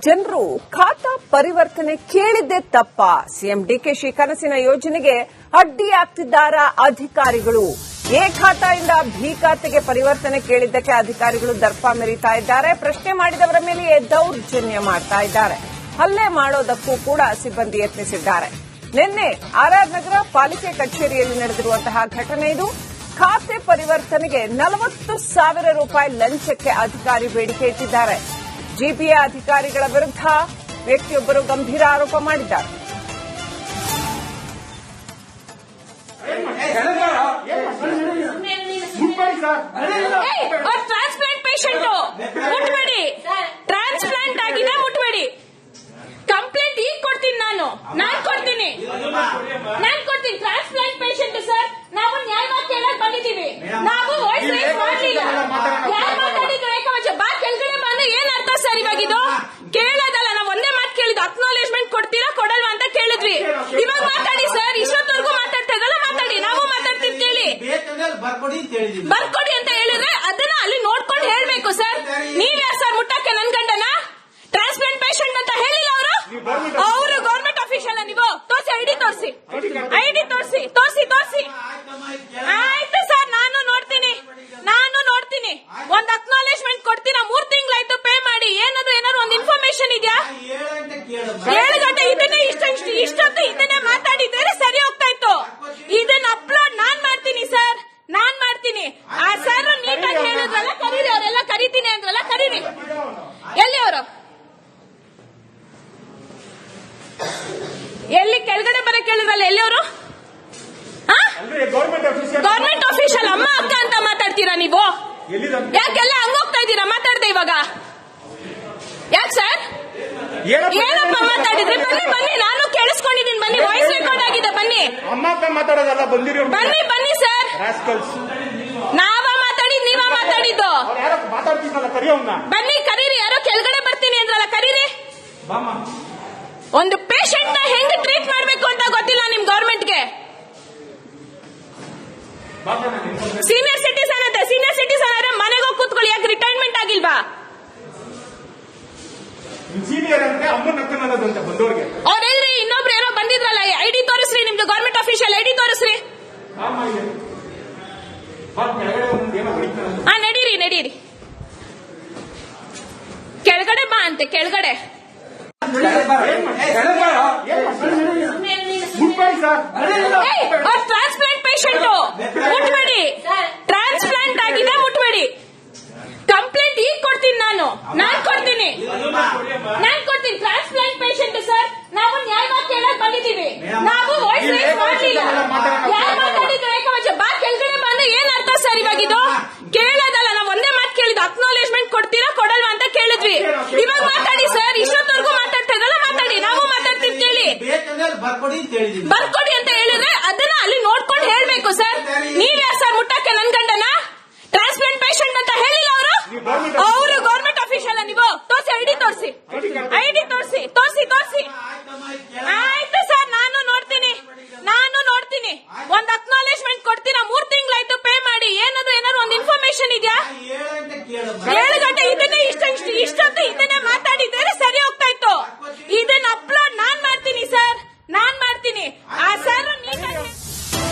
ಜನರು ಖಾತಾ ಪರಿವರ್ತನೆ ಕೇಳಿದ್ದೇ ತಪ್ಪ. ಸಿಎಂ ಡಿಕೆಶಿ ಕನಸಿನ ಯೋಜನೆಗೆ ಅಡ್ಡಿಯಾಗ್ತಿದ್ದಾರಾ ಅಧಿಕಾರಿಗಳು? ಎ ಖಾತೆಯಿಂದ ಬಿ ಖಾತೆಗೆ ಪರಿವರ್ತನೆ ಕೇಳಿದ್ದಕ್ಕೆ ಅಧಿಕಾರಿಗಳು ದರ್ಪ ಮೆರೀತಾ ಇದ್ದಾರೆ. ಪ್ರಶ್ನೆ ಮಾಡಿದವರ ಮೇಲೆಯೇ ದೌರ್ಜನ್ಯ ಮಾಡ್ತಾ ಇದ್ದಾರೆ. ಹಲ್ಲೆ ಮಾಡೋದಕ್ಕೂ ಕೂಡ ಸಿಬ್ಬಂದಿ ಯತ್ನಿಸಿದ್ದಾರೆ. ನಿನ್ನೆ ಆರ್ಆರ್ ನಗರ ಪಾಲಿಕೆ ಕಚೇರಿಯಲ್ಲಿ ನಡೆದಿರುವಂತಹ ಘಟನೆ ಇದು. ಖಾತೆ ಪರಿವರ್ತನೆಗೆ 40,000 ರೂಪಾಯಿ ಲಂಚಕ್ಕೆ ಅಧಿಕಾರಿ ಬೇಡಿಕೆ ಇಟ್ಟಿದ್ದಾರೆ. ಜಿಪಿಎ ಅಧಿಕಾರಿಗಳ ವಿರುದ್ಧ ವ್ಯಕ್ತಿಯೊಬ್ಬರು ಗಂಭೀರ ಆರೋಪ ಮಾಡಿದ್ದಾರೆ. ಟ್ರಾನ್ಸ್ಪ್ಲಾಂಟ್ ಪೇಷಂಟ್ ಮುಟ್ಬೇಡಿ, ಟ್ರಾನ್ಸ್ಪ್ಲಾಂಟ್ ಆಗಿದೆ ಮುಟ್ಬೇಡಿ. ಕಂಪ್ಲೇಂಟ್ ಈಗ ಕೊಡ್ತೀನಿ, ನಾನು ಕೊಡ್ತೀನಿ. ಟ್ರಾನ್ಸ್ಪ್ಲಾಂಟ್ ಪೇಷಂಟ್ ಸರ್, ನಾವು ನ್ಯಾಯವಾಗಿ ಕೇಳಕ್ ಬಂದಿದ್ದೀವಿ. ನಾವು ವಾಯ್ಸ್ ರೈಸ್ ಮಾಡಲಿಲ್ಲ. ಯಾರು ಮಾತಾಡಿದ್ರು ಏಕವಚ ಬಾ ಕೆಳಗಡೆ ಬಂದು ಏನ್ ಅರ್ಥ ಸರ್ ಇವಾಗಿದು? ಕೇಳೋದಲ್ಲ, ನಾವು ಒಂದೇ ಮಾತು ಕೇಳಿದ್ವಿ. ಅಕ್ನಾಲೇಜ್ಮೆಂಟ್ ಕೊಡ್ತೀರಾ ಕೊಡಲ್ವಾ ಅಂತ ಕೇಳಿದ್ವಿ. ಇವಾಗ ಮಾತಾಡಿ ಸರ್, ಇಷ್ಟೊತ್ತವರೆಗೂ ಮಾತಾಡ್ತಾ ಇದ್ದಲ್ಲ, ಮಾತಾಡಿ. ನಾವು ಮಾತಾಡ್ತೀವಿ, ಕೇಳಿ. ಬರ್ಕೊಡಿ ಅಂತ ಹೇಳಿದ್ರೆ ಅದನ್ನ ಅಲ್ಲಿ ನೋಡ್ಕೊಂಡು ಹೇಳ್ಬೇಕು ಸರ್. ನೀವ್ಯಾರು ಸರ್ ಮುಟ್ಟಕ್ಕೆ ನನ್ ಗಂಡನ? ಟ್ರಾನ್ಸ್ಪ್ಲಾಂಟ್ ಪೇಷಂಟ್ ಅಂತ ಹೇಳಿಲ್ಲ ಅವರು ಗವರ್ಮೆಂಟ್ ಆಫೀಷಿಯಲ್. ನೀವು ತೋರಿಸಿ, ಐಡಿ ತೋರಿಸಿ. ಆಯ್ತು ಸರ್, ನಾನು ನೋಡ್ತೀನಿ. ಒಂದ್ ಅಕ್ನಾಲೇಜ್ಮೆಂಟ್ ಕೊಡ್ತೀರಾ? 3 ತಿಂಗಳಾಯ್ತು ಪೇ ಮಾಡಿ. ಏನಾದ್ರು ಒಂದು ಇನ್ಫಾರ್ಮೇಶನ್ ಇದೆಯಾ? 7 ಗಂಟೆ ಇದನ್ನೇ ಇಷ್ಟೊತ್ತು ಇದನ್ನೇ ಮಾತಾಡಿದ್ರೆ ಸರಿ ಹೋಗ್ತಾ ಇತ್ತು. ಇದನ್ನ ಅಪ್ಲೋಡ್ ನಾನ್ ಮಾಡ್ತೀನಿ ಸರ್, ನಾನ್ ಮಾಡ್ತೀನಿ. ಆ ಸರ್ ನೀಟಾಗಿ ಹೇಳಿದ್ರಲ್ಲ, ಕರೀರಿ. ಅವರೆಲ್ಲ ಕರೀತೀನಿ ಅಂದ್ರಲ್ಲ, ಕರೀರಿ. ಎಲ್ಲಿ ಅವರು? ಎಲ್ಲಿ ಕೆಳಗಡೆ ಬರಕ್ ಹೇಳಿದ್ರಲ್ಲ, ಎಲ್ಲಿ ಅವರು? ಗವರ್ಮೆಂಟ್ ಆಫೀಷಿಯಲ್ ಅಮ್ಮ ಅಕ್ಕ ಅಂತ ಮಾತಾಡ್ತೀರಾ ನೀವು? ಯಾಕೆಲ್ಲ ಹಂಗೋಗ್ತಾ ಇದ್ದೀರಾ ಮಾತಾಡ್ದೆ ಇವಾಗ? ಯಾಕೆ ಸರ್? ಏನಪ್ಪ ಮಾತಾಡಿದ್ರಿ? ಬನ್ನಿ, ನಾನು ಕೇಳಿಸ್ಕೊಂಡಿದ್ದೀನಿ. ಬನ್ನಿ, ವಾಯ್ಸ್ ರೆಕಾರ್ಡ್ ಆಗಿದೆ. ಬನ್ನಿ ಸರ್. ನಾವ ಮಾತಾಡಿದ್, ನೀವ ಮಾತಾಡಿದ್ದು? ಬನ್ನಿ, ಕರೀರಿ. ಯಾರೋ ಕೆಳಗಡೆ ಬರ್ತೀನಿ ಅಂದ್ರಲ್ಲ, ಕರೀರಿ. ಒಂದು ಪೇಷಂಟ್ ನ ಹೆಂಗ್ ಟ್ರೀಟ್ ಮಾಡ್ಬೇಕು ಅಂತ ಗೊತ್ತಿಲ್ಲ ನಿಮ್ ಗವರ್ಮೆಂಟ್ಗೆ. ಸೀನಿಯರ್ ಸಿಟಿಸನ್ ಅಂತ, ಸೀನಿಯರ್ ಸಿಟಿಸನ್ ಆದ್ರೆ ಮನೆಗೆ ಹೋಗಿ ಕೂತ್ಕೊಳ್ಳಿ. ಯಾಕೆ ರಿಟೈರ್ಮೆಂಟ್ ಆಗಿಲ್ವಾ? ಅವ್ರೆಲ್ರಿ ಇನ್ನೊಬ್ರು ಏನೋ ಬಂದಿದ್ರಲ್ಲ, ಐಡಿ ತೋರಿಸ್ರಿ. ನಿಮ್ದು ಗವರ್ಮೆಂಟ್ ಆಫೀಷಿಯಲ್ ಐಡಿ ತೋರಿಸ್ರಿ. ನಡೀರಿ. ಕೆಳಗಡೆ ಬಾ ಅಂತೆ, ಕೆಳಗಡೆ. ಟ್ರಾನ್ಸ್ಪ್ಲಾಂಟ್ ಪೇಷಂಟ್ ಮುಟ್ಬೇಡಿ, ಟ್ರಾನ್ಸ್ಪ್ಲಾಂಟ್ ಆಗಿದೆ ಮುಟ್ಬೇಡಿ. ಕಂಪ್ಲೇಂಟ್ ಈಗ ಕೊಡ್ತೀನಿ, ನಾನು ಕೊಡ್ತೀನಿ. ಟ್ರಾನ್ಸ್ಪ್ಲಾಂಟ್ ಪೇಷಂಟ್ ಸರ್, ನಾವು ನ್ಯಾಯವಾಗಿ ಕೇಳಕ್ ಬಂದಿದ್ದೀವಿ. ನಾವು ವಾಯ್ಸ್ ರೈಸ್ ಮಾಡಲಿಲ್ಲ. ಯಾರು ಮಾತಾಡಿದ್ರು ಏಕವಚ ಬಾ ಕೆಳಗಡೆ ಬಂದು ಏನ್ ಅರ್ಥ ಸರ್ ಇವಾಗಿದು? ಕೇಳೋದಲ್ಲ, ನಾವು ಒಂದೇ ಮಾತು ಕೇಳಿದ್ವಿ. ಅಕ್ನಾಲೇಜ್ಮೆಂಟ್ ಕೊಡ್ತೀರಾ ಕೊಡಲ್ವಾ ಅಂತ ಕೇಳಿದ್ವಿ. ಇವಾಗ ಮಾತಾಡಿ ಸರ್, ಇಷ್ಟೊತ್ತವರೆಗೂ ಮಾತಾಡ್ತಾ ಇದ್ದಲ್ಲ, ಮಾತಾಡಿ. ನಾವು ಮಾತಾಡ್ತೀವಿ, ಕೇಳಿ. ಬರ್ಕೊಡಿ ಅಂತ ಹೇಳಿದ್ರೆ ಅದನ್ನ ಅಲ್ಲಿ ನೋಡ್ಕೊಂಡು ಹೇಳ್ಬೇಕು ಸರ್. ನೀವ್ಯಾರು ಸರ್ ಮುಟ್ಟಕ್ಕೆ ನನ್ ಗಂಡನ? ಟ್ರಾನ್ಸ್ಪ್ಲಾಂಟ್ ಪೇಷಂಟ್ ಅಂತ ಹೇಳಿಲ್ಲ ಅವರು ಗವರ್ಮೆಂಟ್ ಆಫೀಷಿಯಲ್. ನೀವು ತೋರಿಸಿ, ಐಡಿ ತೋರಿಸಿ.